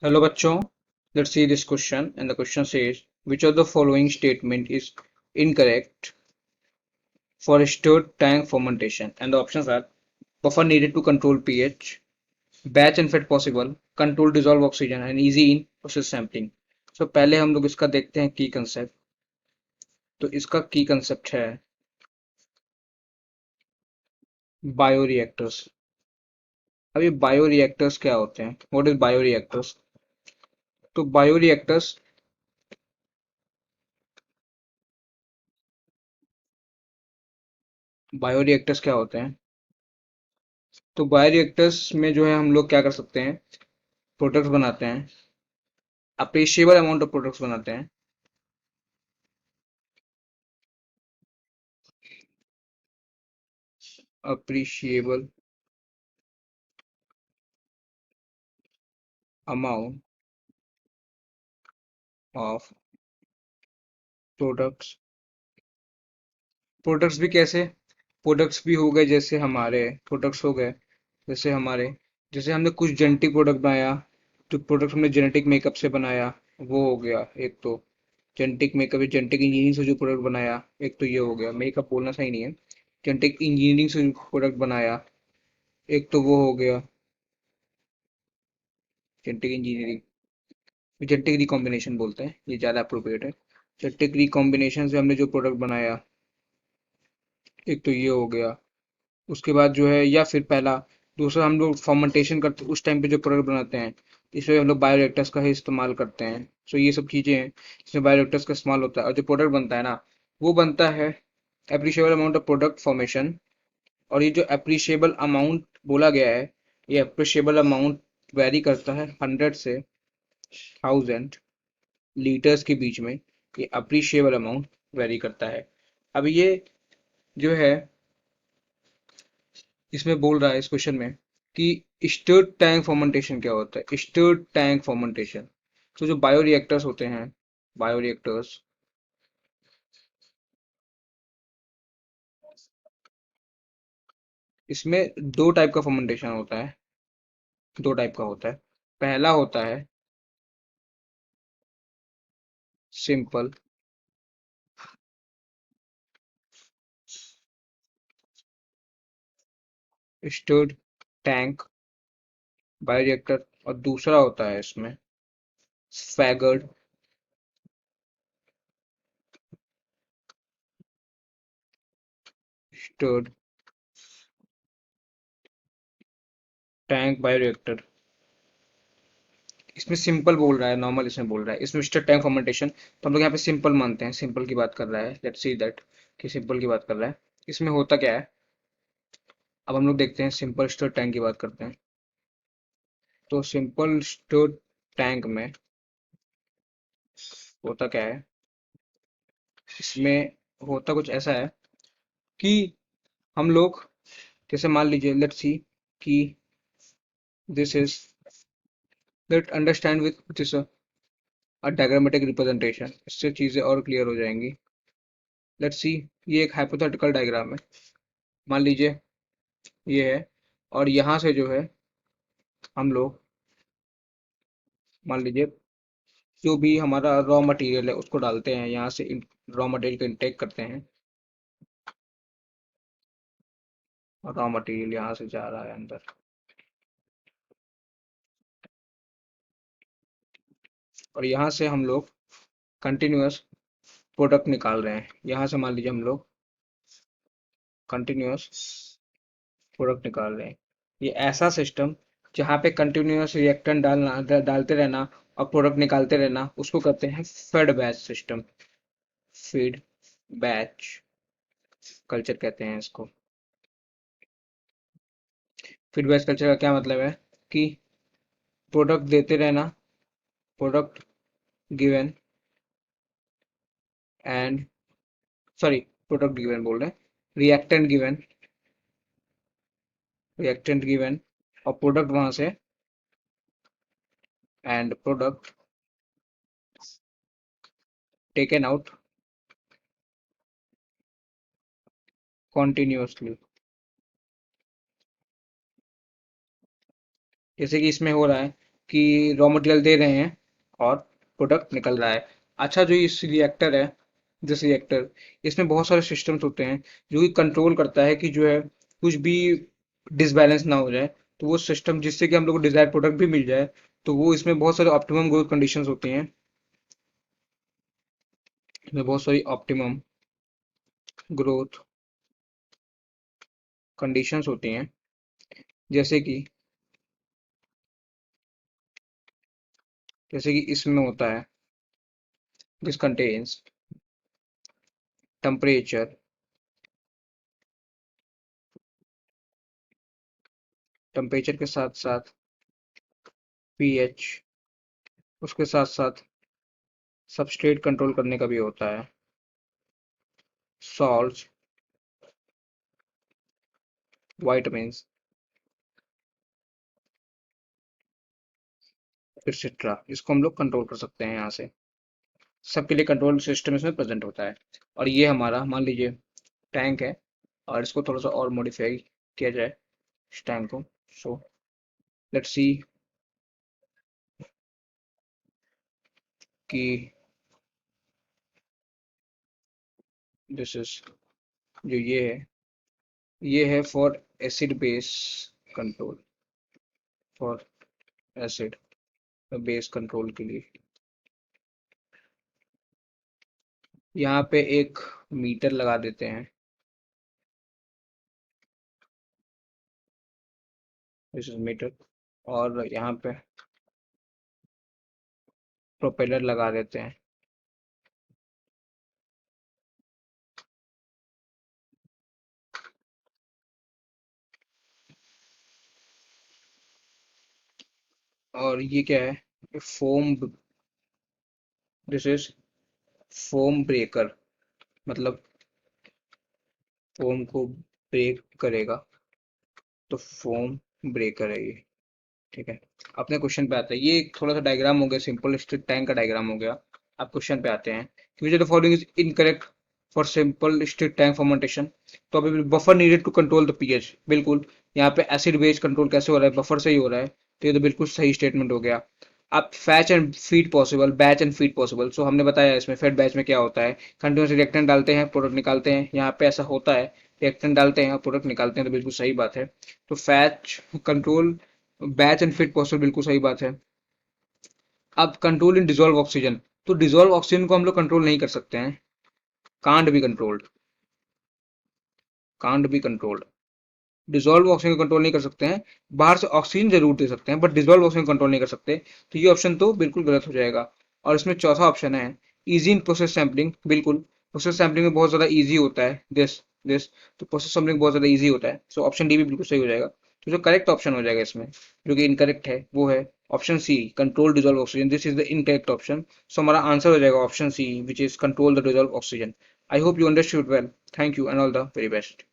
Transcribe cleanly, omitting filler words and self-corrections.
Hello बच्चों, let's see this question and the question says which of the following statement is incorrect for stirred tank fermentation, and the options are buffer needed to control pH, batch and fed possible, control dissolve oxygen and easy in process sampling. So पहले हम लोग इसका देखते हैं की concept. तो इसका की कंसेप्ट है बायोरिएक्टर्स। अब ये बायोरिएक्टर्स क्या होते हैं? What is bioreactors? तो बायोरिएक्टर्स क्या होते हैं? तो बायोरिएक्टर्स में जो है हम लोग क्या कर सकते हैं, प्रोडक्ट्स बनाते हैं, अप्रिशिएबल अमाउंट ऑफ प्रोडक्ट्स बनाते हैं। Appreciable amount of products. Products भी कैसे? प्रोडक्ट्स भी हो गए जैसे हमारे प्रोडक्ट्स हो गए जैसे हमारे, जैसे हमने कुछ जेनेटिक प्रोडक्ट बनाया, जो प्रोडक्ट हमने जेनेटिक मेकअप से बनाया, वो हो गया एक। तो जेनेटिक मेकअप, जेनेटिक इंजीनियरिंग से जो प्रोडक्ट बनाया, एक तो ये हो गया। मेकअप बोलना सही नहीं है, जेनेटिक इंजीनियरिंग से जो प्रोडक्ट बनाया, एक तो वो हो गया जेनेटिक इंजीनियरिंग। जेनेटिक रिकॉम्बिनेशन बोलते हैं, ये ज़्यादा अप्रोप्रिएट है। जेनेटिक रिकॉम्बिनेशन से हमने जो प्रोडक्ट बनाया, एक तो ये हो गया। उसके बाद जो है, या फिर पहला, दूसरा हम लोग फर्मेंटेशन करते उस टाइम पे जो प्रोडक्ट बनाते हैं, इसमें हम लोग बायोरिएक्टर्स का ही इस्तेमाल करते हैं। सो ये सब चीज़ें हैं जिसमें बायोरिएक्टर्स का इस्तेमाल होता है। और जो प्रोडक्ट बनता है ना, वो बनता है appreciable amount of product formation. और ये जो एप्रिशिएबल अमाउंट बोला गया है, ये एप्रिशिएबल अमाउंट वेरी करता है 100 से 1000 लीटर्स के बीच में। ये अप्रिशिएबल अमाउंट वेरी करता है। अब ये जो है, इसमें बोल रहा है इस क्वेश्चन में कि स्टर्ड टैंक फर्मेंटेशन क्या होता है। स्टर्ड टैंक फर्मेंटेशन, तो जो बायोरिएक्टर्स होते हैं, बायोरिएक्टर्स, इसमें दो टाइप का फर्मेंटेशन होता है। दो टाइप का होता है। पहला होता है सिंपल स्टर्ड टैंक बायोरिएक्टर, और दूसरा होता है इसमें स्वैगर्ड स्टर्ड टैंक बायोरिएक्टर। इसमें सिंपल बोल रहा है, नॉर्मल इसमें बोल रहा है। इसमें स्टर्ड टैंक फर्मेंटेशन तो हम लोग यहाँ पे सिंपल मानते हैं, सिंपल की बात कर रहा है। लेट्स सी दैट कि सिंपल की बात कर रहा है। इसमें होता क्या है, अब हम लोग देखते हैं। सिंपल स्टोर टैंक की बात करते हैं। तो सिंपल स्टोर टैंक में होता क्या है, इसमें होता कुछ ऐसा है कि हम लोग, जैसे मान लीजिए, लेट्स सी कि this is, let understand with this a diagrammatic representation, इससे चीजें और क्लियर हो जाएंगी। लेट्स सी, ये एक हाइपोथेटिकल डायग्राम है। मान लीजिए ये है, और यहाँ से जो है हम लोग, मान लीजिए जो भी हमारा रॉ मटेरियल है उसको डालते हैं यहाँ से। रॉ मटेरियल को इनटेक करते हैं, रॉ मटेरियल यहाँ से जा रहा है अंदर, और यहाँ से हम लोग कंटिन्यूअस प्रोडक्ट निकाल रहे हैं। यहाँ से मान लीजिए हम लोग कंटिन्यूअस प्रोडक्ट निकाल रहे हैं। ये ऐसा सिस्टम जहाँ पे कंटिन्यूअस रिएक्टेंट डालते रहना और प्रोडक्ट निकालते रहना, उसको कहते हैं fed batch system. Feed batch culture कहते हैं इसको। फीड बैच कल्चर का क्या मतलब है कि प्रोडक्ट देते रहना, product given and, sorry, product given बोल रहे हैं, रिएक्टेंट गिवन, रिएक्टेंट गिवन, और प्रोडक्ट वहां से, and product taken out continuously. जैसे कि इसमें हो रहा है कि रॉ मटेरियल दे रहे हैं और प्रोडक्ट निकल रहा है। अच्छा, जो इस रिएक्टर है, दिस रिएक्टर, इसमें बहुत सारे सिस्टम्स होते हैं जो कि कंट्रोल करता है कि जो है कुछ भी डिसबैलेंस ना हो जाए। तो वो सिस्टम, जिससे कि हम लोग को डिजायर्ड प्रोडक्ट भी मिल जाए, तो वो इसमें बहुत सारे ऑप्टिमम ग्रोथ कंडीशंस होती हैं। इसमें बहुत सारी ऑप्टिमम ग्रोथ कंडीशंस होती हैं, जैसे कि इसमें होता है, दिस कंटेन्स टेम्परेचर, टेम्परेचर के साथ साथ पीएच, उसके साथ साथ सबस्ट्रेट कंट्रोल करने का भी होता है, सॉल्ट्स, वाइटामिन्स, एक्सेट्रा। इसको हम लोग कंट्रोल कर सकते हैं यहाँ से। सबके लिए कंट्रोल सिस्टम इसमें प्रेजेंट होता है। और ये हमारा मान लीजिए टैंक है, और इसको थोड़ा सा और मॉडिफाई किया जाए इस टैंक को। सो लेट्स सी कि दिस इज, जो ये है for acid base control, for acid base control के लिए। यहाँ पे एक मीटर लगा देते हैं, दिस इज मीटर। और यहाँ पे प्रोपेलर लगा देते हैं। और ये क्या है, foam, this is foam breaker, मतलब फोम को ब्रेक करेगा, तो फोम ब्रेकर है ये। ठीक है, अपने क्वेश्चन पे आते हैं। ये एक थोड़ा सा डायग्राम हो गया, सिंपल स्टिक टैंक का डायग्राम हो गया। अब क्वेश्चन पे आते हैं कि which of the following is incorrect for simple stick tank fermentation. तो अभी buffer needed to control the pH, बिल्कुल। यहाँ पे एसिड बेस कंट्रोल कैसे हो रहा है, बफर से ही हो रहा है, तो ये तो बिल्कुल सही स्टेटमेंट हो गया। अब fetch and feed possible, batch and feed possible. So हमने बताया इसमें फेड बैच में क्या होता है, कंटिन्यूस रिएक्टेंट डालते हैं, प्रोडक्ट निकालते हैं। यहाँ पे ऐसा होता है, रिएक्टेंट डालते हैं और प्रोडक्ट निकालते हैं, तो बिल्कुल सही बात है। तो fetch control, batch and feed possible, बिल्कुल सही बात है। अब कंट्रोल इन डिजोल्व ऑक्सीजन, तो डिजोल्व ऑक्सीजन को हम लोग कंट्रोल नहीं कर सकते हैं, can't be controlled, can't be controlled. Dissolve oxygen को कंट्रोल नहीं कर सकते हैं, बाहर से ऑक्सीजन जरूर दे सकते हैं, बट डिजोल्व ऑक्सीजन कंट्रोल नहीं कर सकते। तो ये ऑप्शन तो बिल्कुल गलत हो जाएगा। और इसमें चौथा ऑप्शन है इजी इन प्रोसेस सैम्पलिंग, बिल्कुल। प्रोसेस सैम्पलिंग में बहुत ज्यादा इजी होता है, दिस तो प्रोसेस सैम्पलिंग बहुत ज्यादा इजी होता है। सो ऑप्शन डी भी बिल्कुल सही हो जाएगा। तो जो करेक्ट ऑप्शन हो जाएगा इसमें, जो कि इनकरेक्ट है, वो है option C, control dissolve oxygen. This is the incorrect option. So हमारा आंसर हो जाएगा option C, which is control the dissolve oxygen. I hope you understood well. Thank you and all the very best.